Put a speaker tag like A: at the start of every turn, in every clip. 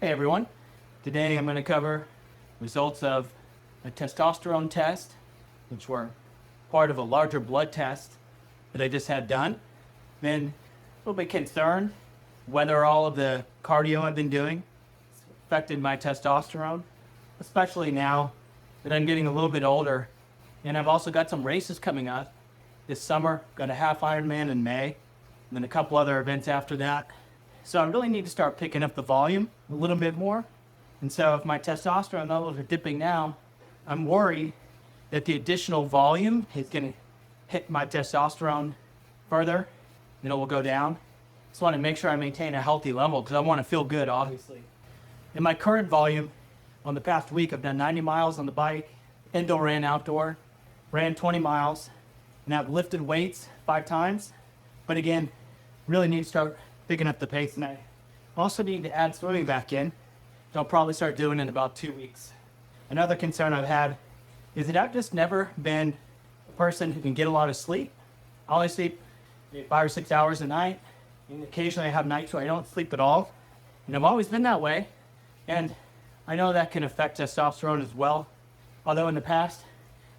A: Hey everyone, today I'm going to cover results of a testosterone test, which were part of a larger blood test that I just had done. Been a little bit concerned whether all of the cardio I've been doing affected my testosterone, especially now that I'm getting a little bit older. And I've also got some races coming up this summer. Got a half Ironman in May, and then a couple other events after that. So I really need to start picking up the volume a little bit more. And so if my testosterone levels are dipping now, I'm worried that the additional volume is going to hit my testosterone further and it will go down. Just want to make sure I maintain a healthy level because I want to feel good, obviously. In my current volume, on the past week, I've done 90 miles on the bike, indoor and outdoor, ran 20 miles, and I've lifted weights 5 times. But again, really need to start picking up the pace, and I also need to add swimming back in. I'll probably start doing it in about 2 weeks. Another concern I've had is that I've just never been a person who can get a lot of sleep. I only sleep maybe 5 or 6 hours a night, and occasionally I have nights where I don't sleep at all. And I've always been that way, and I know that can affect testosterone as well. Although in the past,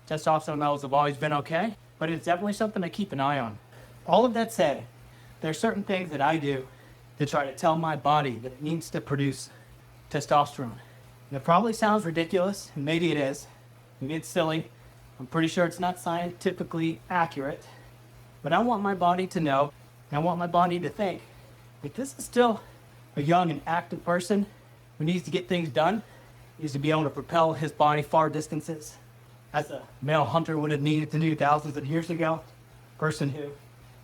A: testosterone levels have always been okay, but it's definitely something I keep an eye on. All of that said, there are certain things that I do to try to tell my body that it needs to produce testosterone. And it probably sounds ridiculous, and maybe it is. Maybe it's silly. I'm pretty sure it's not scientifically accurate. But I want my body to know, and I want my body to think, that this is still a young and active person who needs to get things done, needs to be able to propel his body far distances, as a male hunter would have needed to do thousands of years ago. Person who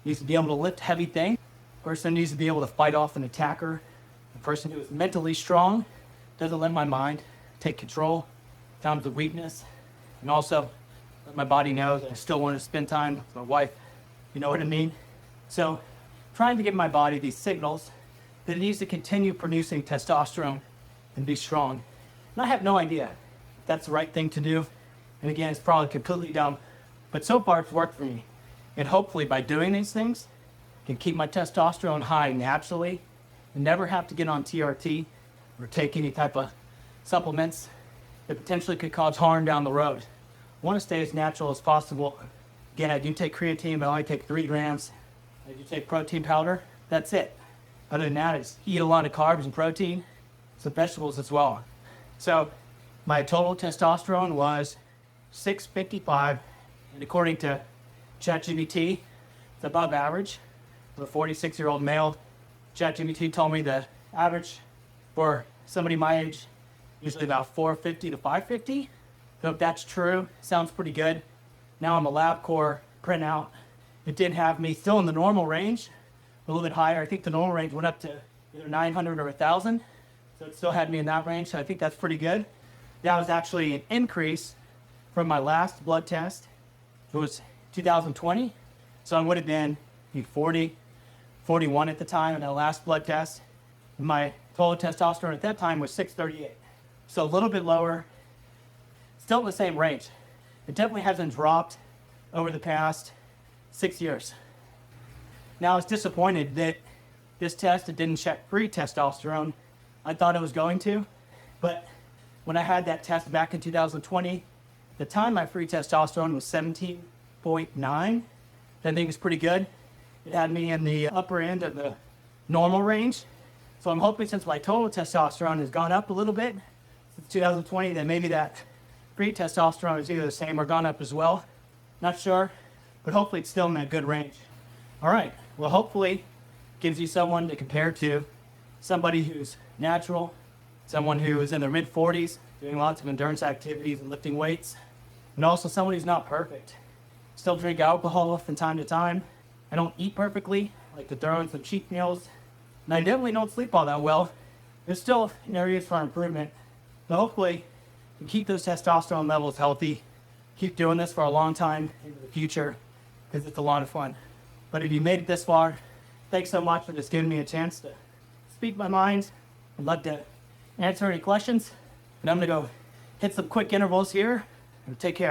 A: needs to be able to lift heavy things. Person needs to be able to fight off an attacker. A person who is mentally strong, doesn't let my mind take control, times of weakness, and also let my body know that I still want to spend time with my wife. You know what I mean? So, trying to give my body these signals that it needs to continue producing testosterone and be strong. And I have no idea if that's the right thing to do. And again, it's probably completely dumb, but so far it's worked for me. And hopefully by doing these things, I can keep my testosterone high naturally and never have to get on TRT or take any type of supplements that potentially could cause harm down the road. I want to stay as natural as possible. Again, I do take creatine, but I only take 3 grams. I do take protein powder. That's it. Other than that, I just eat a lot of carbs and protein, some vegetables as well. So my total testosterone was 655, and according to ChatGPT, it's above average. For a 46-year-old male, ChatGPT told me the average for somebody my age, usually about 450 to 550. So if that's true, sounds pretty good. Now I'm a LabCorp printout. It did have me still in the normal range, a little bit higher. I think the normal range went up to either 900 or 1,000. So it still had me in that range, so I think that's pretty good. That was actually an increase from my last blood test. It was 2020. So I would have been 40, 41 at the time in that last blood test. My total testosterone at that time was 638. So a little bit lower, still in the same range. It definitely hasn't dropped over the past 6 years. Now I was disappointed that this test, it didn't check free testosterone. I thought it was going to, but when I had that test back in 2020, the time my free testosterone was 17.9. I think it's pretty good. It had me in the upper end of the normal range. So I'm hoping since my total testosterone has gone up a little bit since 2020, that maybe that free testosterone is either the same or gone up as well. Not sure, but hopefully it's still in that good range. All right, well hopefully it gives you someone to compare to, somebody who's natural, someone who is in their mid-40s, doing lots of endurance activities and lifting weights, and also someone who's not perfect. Still drink alcohol from time to time. I don't eat perfectly, I like to throw in some cheat meals, and I definitely don't sleep all that well. There's still areas for improvement, but hopefully we can keep those testosterone levels healthy, keep doing this for a long time into the future, because it's a lot of fun. But if you made it this far, thanks so much for just giving me a chance to speak my mind. I'd love to answer any questions, and I'm going to go hit some quick intervals here, and take care.